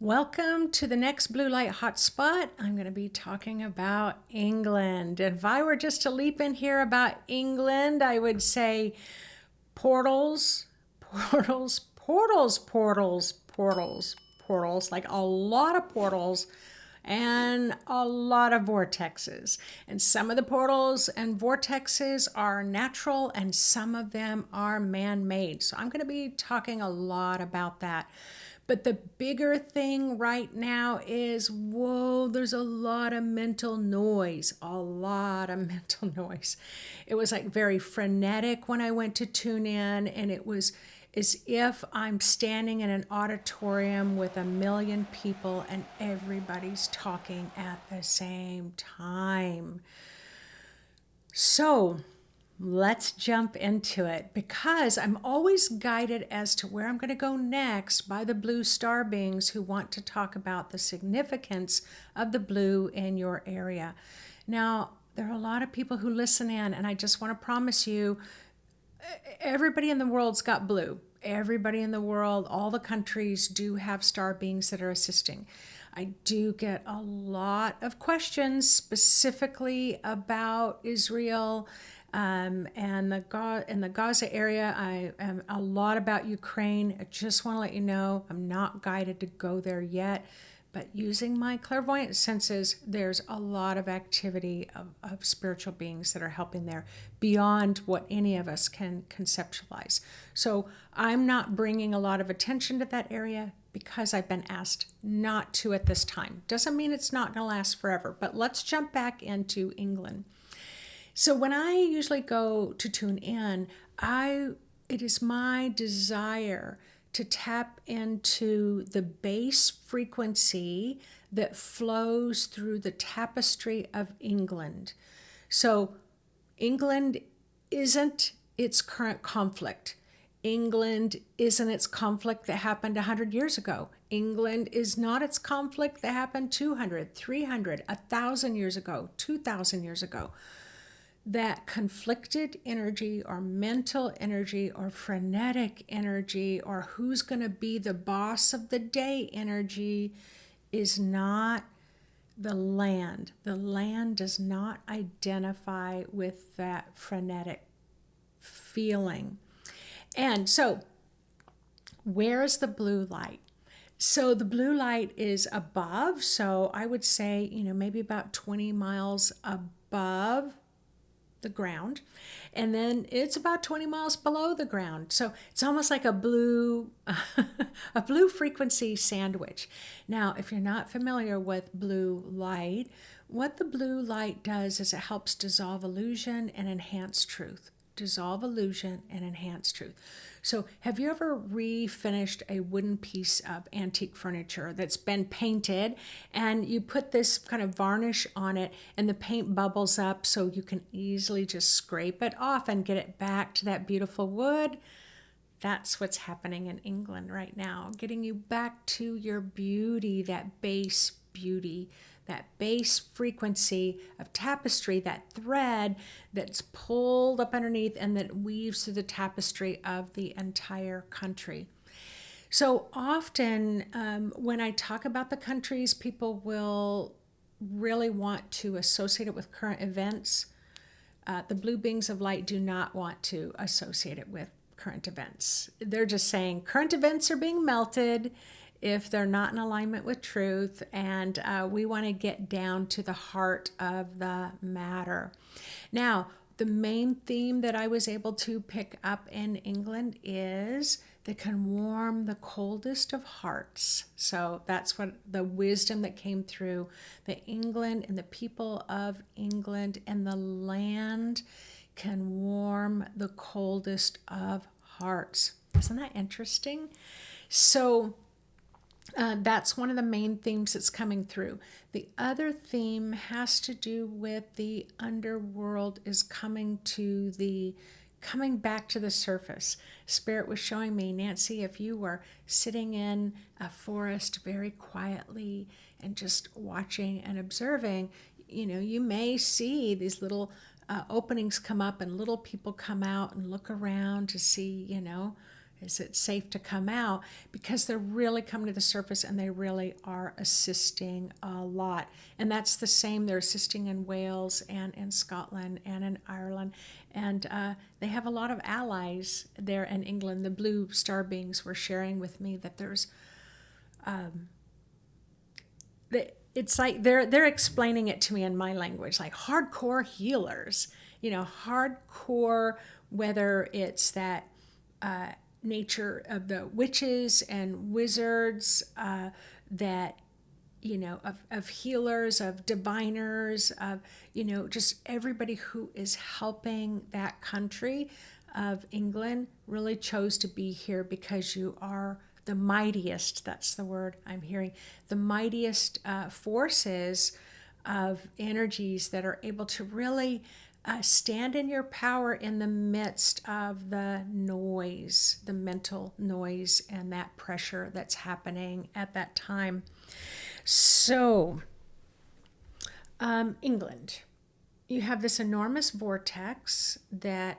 Welcome to the next Blue Light Hotspot. I'm going to be talking about England. If I were just to leap in here about England, I would say portals, portals, portals, portals, portals, portals, like a lot of portals and a lot of vortexes. And some of the portals and vortexes are natural and some of them are man-made. So I'm going to be talking a lot about that. But the bigger thing right now is, whoa, there's a lot of mental noise, a lot of mental noise. It was like very frenetic when I went to tune in, and it was as if I'm standing in an auditorium with a million people and everybody's talking at the same time. So let's jump into it, because I'm always guided as to where I'm going to go next by the blue star beings who want to talk about the significance of the blue in your area. Now, there are a lot of people who listen in, and I just want to promise you, everybody in the world's got blue. Everybody in the world, all the countries do have star beings that are assisting. I do get a lot of questions specifically about Israel and the Gaza area. I am a lot about Ukraine. I just want to let you know I'm not guided to go there yet, but using my clairvoyant senses, there's a lot of activity of spiritual beings that are helping there beyond what any of us can conceptualize. So I'm not bringing a lot of attention to that area because I've been asked not to at this time. Doesn't mean it's not going to last forever, but let's jump back into England. So when I usually go to tune in, it is my desire to tap into the base frequency that flows through the tapestry of England. So England isn't its current conflict. England isn't its conflict that happened 100 years ago. England is not its conflict that happened 200, 300, 1,000 years ago, 2,000 years ago. That conflicted energy or mental energy or frenetic energy or who's going to be the boss of the day energy is not the land. The land does not identify with that frenetic feeling. And so, where is the blue light? So the blue light is above. So I would say, maybe about 20 miles above the ground, and then it's about 20 miles below the ground. So it's almost like a blue a blue frequency sandwich. Now, if you're not familiar with blue light, what the blue light does is it helps dissolve illusion and enhance truth. Dissolve illusion and enhance truth. So have you ever refinished a wooden piece of antique furniture that's been painted, and you put this kind of varnish on it and the paint bubbles up so you can easily just scrape it off and get it back to that beautiful wood? That's what's happening in England right now, getting you back to your beauty, that base beauty, that base frequency of tapestry, that thread that's pulled up underneath and that weaves through the tapestry of the entire country. So often when I talk about the countries, people will really want to associate it with current events. The blue beings of light do not want to associate it with current events. They're just saying current events are being melted if they're not in alignment with truth, and we want to get down to the heart of the matter. Now, the main theme that I was able to pick up in England is that can warm the coldest of hearts. So that's what the wisdom that came through, that England and the people of England and the land can warm the coldest of hearts. Isn't that interesting? So that's one of the main themes that's coming through. The other theme has to do with the underworld is coming back to the surface. Spirit was showing me, Nancy, if you were sitting in a forest very quietly and just watching and observing, you may see these little openings come up and little people come out and look around to see, is it safe to come out? Because they're really coming to the surface and they really are assisting a lot. And that's the same. They're assisting in Wales and in Scotland and in Ireland. And they have a lot of allies there in England. The blue star beings were sharing with me that there's, it's like they're explaining it to me in my language, like hardcore healers, hardcore, whether it's that nature of the witches and wizards, that of healers, of diviners, of just everybody who is helping that country of England really chose to be here because you are the mightiest. That's the word I'm hearing. The mightiest forces of energies that are able to really stand in your power in the midst of the noise, the mental noise, and that pressure that's happening at that time. So, England, you have this enormous vortex that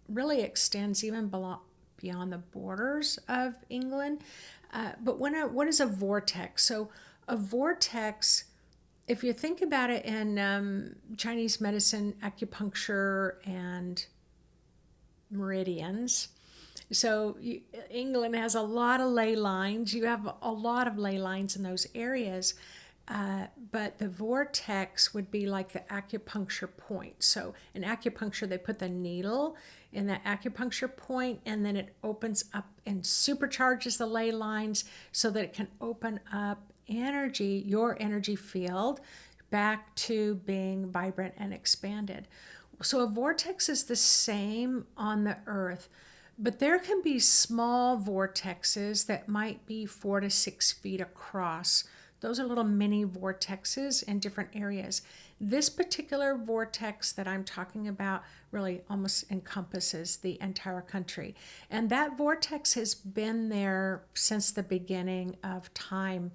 really extends even beyond the borders of England. But what is a vortex? So, a vortex, if you think about it in Chinese medicine, acupuncture, and meridians, so England has a lot of ley lines. You have a lot of ley lines in those areas. But the vortex would be like the acupuncture point. So in acupuncture, they put the needle in that acupuncture point, and then it opens up and supercharges the ley lines so that it can open up energy, your energy field, back to being vibrant and expanded. So a vortex is the same on the earth, but there can be small vortexes that might be 4 to 6 feet across. Those are little mini vortexes in different areas. This particular vortex that I'm talking about really almost encompasses the entire country. And that vortex has been there since the beginning of time.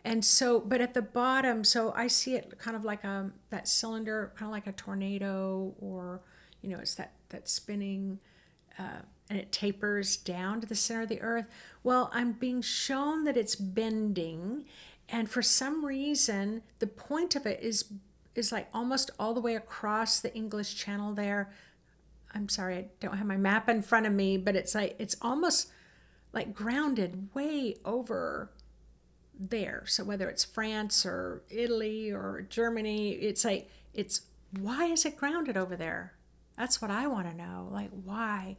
And so, but at the bottom, so I see it kind of like that cylinder, kind of like a tornado, or, it's that spinning, and it tapers down to the center of the earth. Well, I'm being shown that it's bending, and for some reason, the point of it is like almost all the way across the English Channel there. I'm sorry, I don't have my map in front of me, but it's almost like grounded way over there. So whether it's France or Italy or Germany, it's why is it grounded over there? That's what I want to know. Like, why?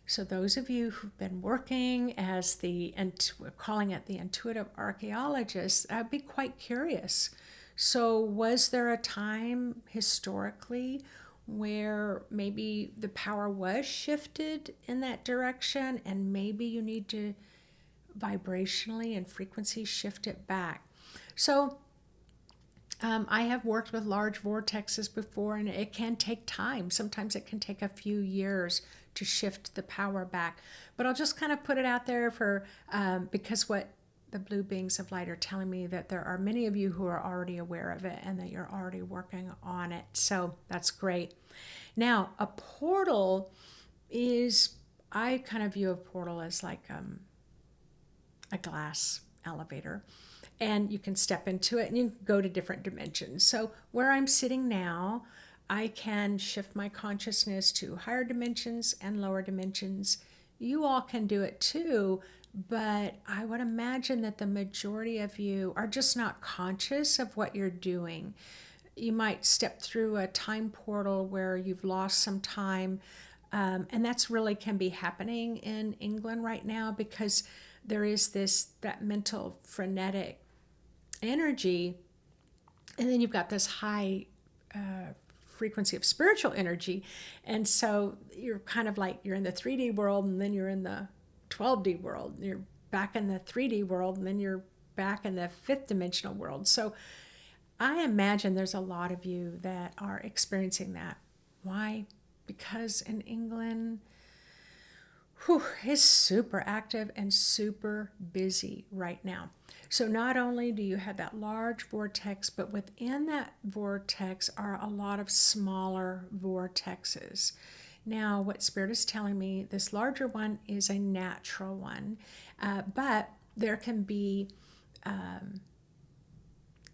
So those of you who've been working as we're calling it the intuitive archaeologists, I'd be quite curious. So was there a time historically where maybe the power was shifted in that direction, and maybe you need to vibrationally and frequency shift it back? So I have worked with large vortexes before, and it can take time. Sometimes it can take a few years to shift the power back. But I'll just kind of put it out there for because what the blue beings of light are telling me, that there are many of you who are already aware of it and that you're already working on it. So that's great. Now, a portal is, I kind of view a portal as like a glass elevator. And you can step into it and you can go to different dimensions. So where I'm sitting now, I can shift my consciousness to higher dimensions and lower dimensions. You all can do it too, but I would imagine that the majority of you are just not conscious of what you're doing. You might step through a time portal where you've lost some time, and that's really can be happening in England right now, because there is that mental frenetic energy, and then you've got this high frequency of spiritual energy, and so you're kind of like you're in the 3D world, and then you're in the 12D world, and you're back in the 3D world, and then you're back in the 5th dimensional world. So I imagine there's a lot of you that are experiencing that. Why? Because in England, it's super active and super busy right now. So not only do you have that large vortex, but within that vortex are a lot of smaller vortexes. Now, what Spirit is telling me, this larger one is a natural one, but there can be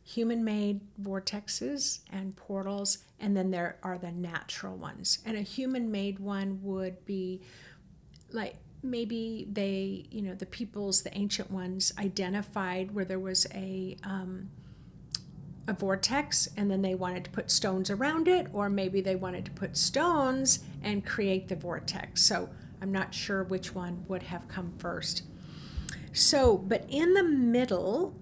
human-made vortexes and portals, and then there are the natural ones. And a human-made one would be like, maybe they, the peoples, the ancient ones, identified where there was a vortex, and then they wanted to put stones around it, or maybe they wanted to put stones and create the vortex. So I'm not sure which one would have come first. So, but in the middle,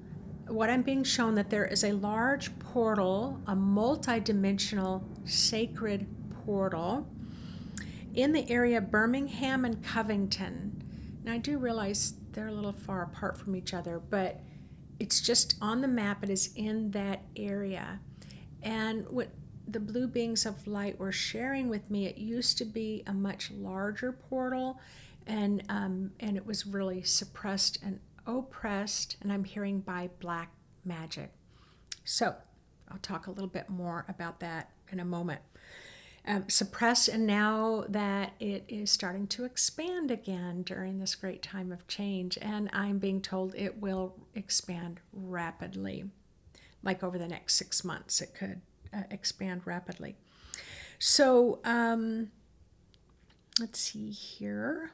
what I'm being shown, that there is a large portal, a multi-dimensional sacred portal in the area of Birmingham and Covington. Now, I do realize they're a little far apart from each other, but it's just on the map. It is in that area. And what the blue beings of light were sharing with me, it used to be a much larger portal, and it was really suppressed and oppressed, and I'm hearing by black magic. So I'll talk a little bit more about that in a moment. Suppressed, and now that it is starting to expand again during this great time of change, and I'm being told it will expand rapidly. Like over the next 6 months, it could expand rapidly. So let's see here.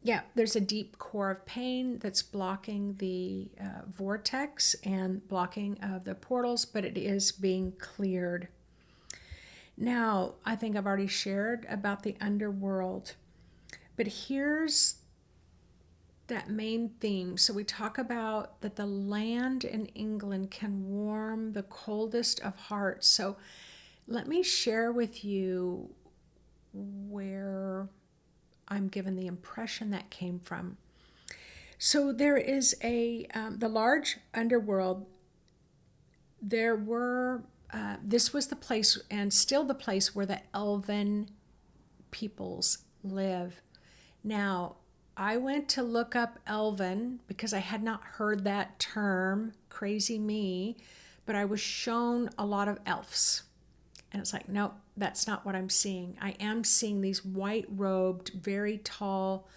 Yeah, there's a deep core of pain that's blocking the vortex and blocking of the portals, but it is being cleared. Now, I think I've already shared about the underworld, but here's that main theme. So we talk about that the land in England can warm the coldest of hearts. So let me share with you where I'm given the impression that came from. So there is the large underworld. There were, this was the place, and still the place, where the Elven peoples live. Now, I went to look up Elven because I had not heard that term, crazy me, but I was shown a lot of elves. And it's like, nope, that's not what I'm seeing. I am seeing these white-robed, very tall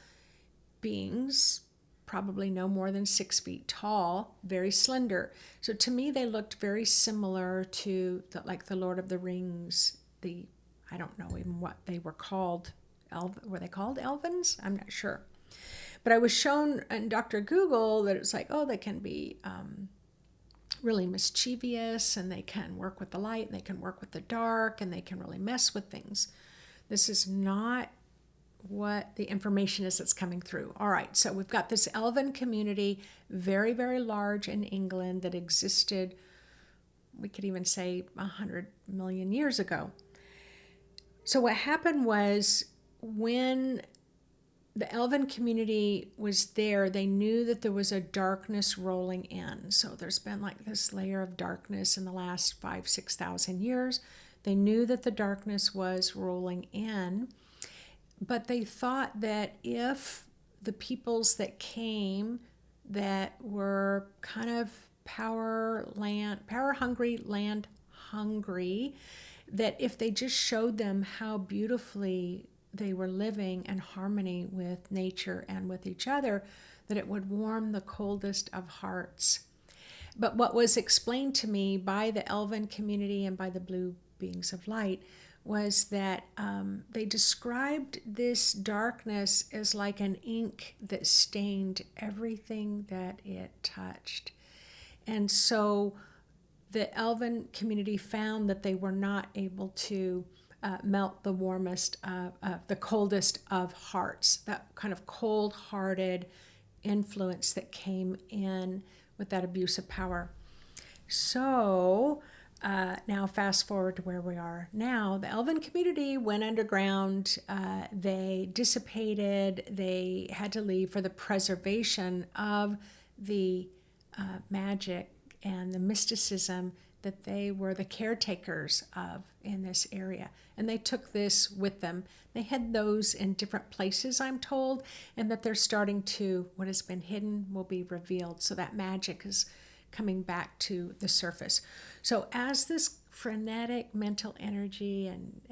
beings, probably no more than 6 feet tall, very slender. So to me, they looked very similar to like the Lord of the Rings. I don't know even what they were called. Were they called Elvens? I'm not sure. But I was shown in Dr. Google that it's like, oh, they can be really mischievous, and they can work with the light, and they can work with the dark, and they can really mess with things. This is not what the information is that's coming through. All right, so we've got this Elven community, very, very large in England, that existed, we could even say 100 million years ago. So what happened was, when the Elven community was there, they knew that there was a darkness rolling in. So there's been like this layer of darkness in the last 5,000-6,000 years. They knew that the darkness was rolling in, but they thought that if the peoples that came that were kind of power hungry, land hungry, that if they just showed them how beautifully they were living in harmony with nature and with each other, that it would warm the coldest of hearts. But what was explained to me by the Elven community and by the blue beings of light was that they described this darkness as like an ink that stained everything that it touched. And so the Elven community found that they were not able to melt the warmest, the coldest of hearts, that kind of cold-hearted influence that came in with that abuse of power. So now fast forward to where we are now. The Elven community went underground. They dissipated. They had to leave for the preservation of the magic and the mysticism that they were the caretakers of in this area. And they took this with them. They had those in different places, I'm told, and that they're starting to, what has been hidden will be revealed. So that magic is coming back to the surface. So as this frenetic mental energy and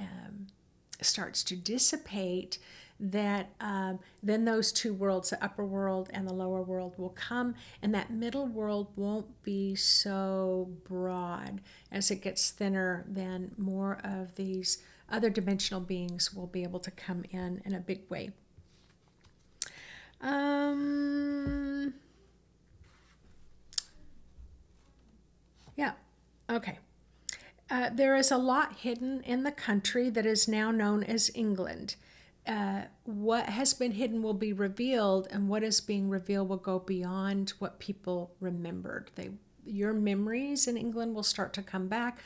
starts to dissipate, that then those two worlds, the upper world and the lower world, will come, and that middle world won't be so broad. As it gets thinner, then more of these other dimensional beings will be able to come in a big way. Yeah, okay. There is a lot hidden in the country that is now known as England. What has been hidden will be revealed, and what is being revealed will go beyond what people remembered. Your memories in England will start to come back.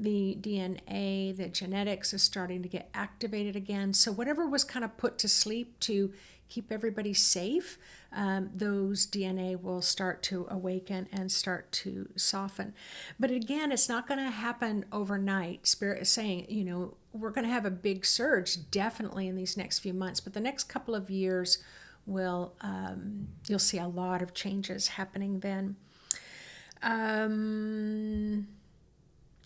The DNA, the genetics is starting to get activated again. So whatever was kind of put to sleep to keep everybody safe, those DNA will start to awaken and start to soften. But again, it's not going to happen overnight. Spirit is saying, we're going to have a big surge definitely in these next few months, but the next couple of years will, you'll see a lot of changes happening then.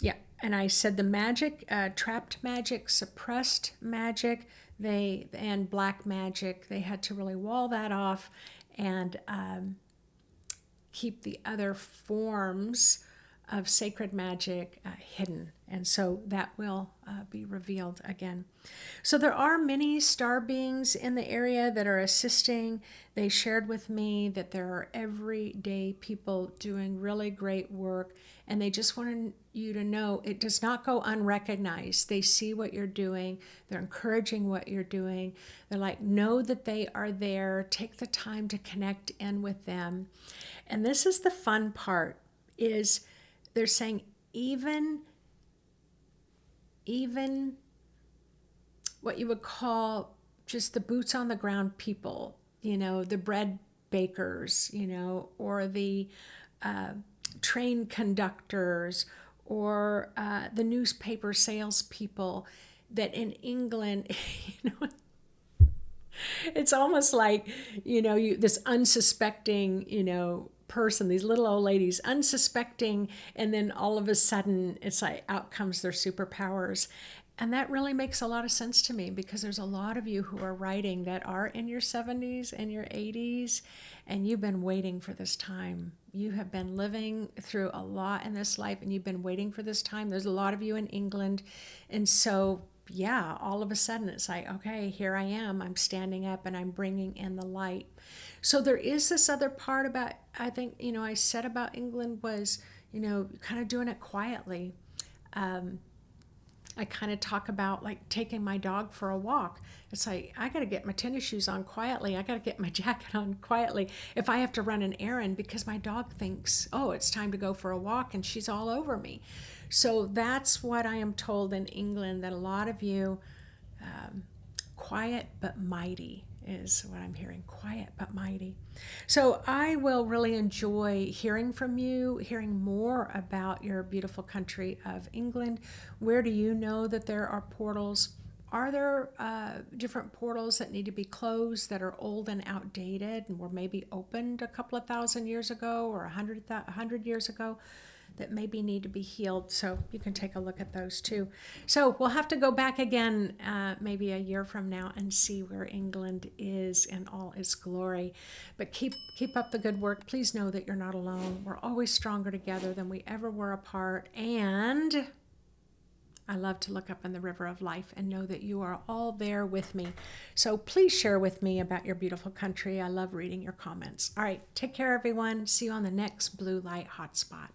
Yeah, and I said the magic, trapped magic, suppressed magic, and black magic, they had to really wall that off and keep the other forms of sacred magic hidden. And so that will be revealed again. So there are many star beings in the area that are assisting. They shared with me that there are everyday people doing really great work, and they just wanted you to know it does not go unrecognized. They see what you're doing. They're encouraging what you're doing. They're like, know that they are there. Take the time to connect in with them. And this is the fun part, is they're saying even what you would call just the boots on the ground people, the bread bakers, or the train conductors, or the newspaper salespeople, that in England, it's almost like, this unsuspecting, person, these little old ladies, unsuspecting, and then all of a sudden it's like out comes their superpowers. And that really makes a lot of sense to me, because there's a lot of you who are writing that are in your 70s and your 80s, and you've been waiting for this time. You have been living through a lot in this life, and you've been waiting for this time. There's a lot of you in England. And so, yeah, all of a sudden it's like, okay, here I am. I'm standing up and I'm bringing in the light. So there is this other part about, I think, I said about England was, kind of doing it quietly. I kind of talk about like taking my dog for a walk. It's like, I got to get my tennis shoes on quietly. I got to get my jacket on quietly if I have to run an errand, because my dog thinks, oh, it's time to go for a walk, and she's all over me. So that's what I am told in England, that a lot of you, quiet but mighty is what I'm hearing. Quiet but mighty. So I will really enjoy hearing from you, hearing more about your beautiful country of England. Where do you know that there are portals? Are there different portals that need to be closed, that are old and outdated and were maybe opened a couple of thousand years ago or 100 years ago, that maybe need to be healed? So you can take a look at those too. So we'll have to go back again maybe a year from now and see where England is in all its glory. But keep up the good work. Please know that you're not alone. We're always stronger together than we ever were apart. And I love to look up in the river of life and know that you are all there with me. So please share with me about your beautiful country. I love reading your comments. All right, take care, everyone. See you on the next Blue Light Hotspot.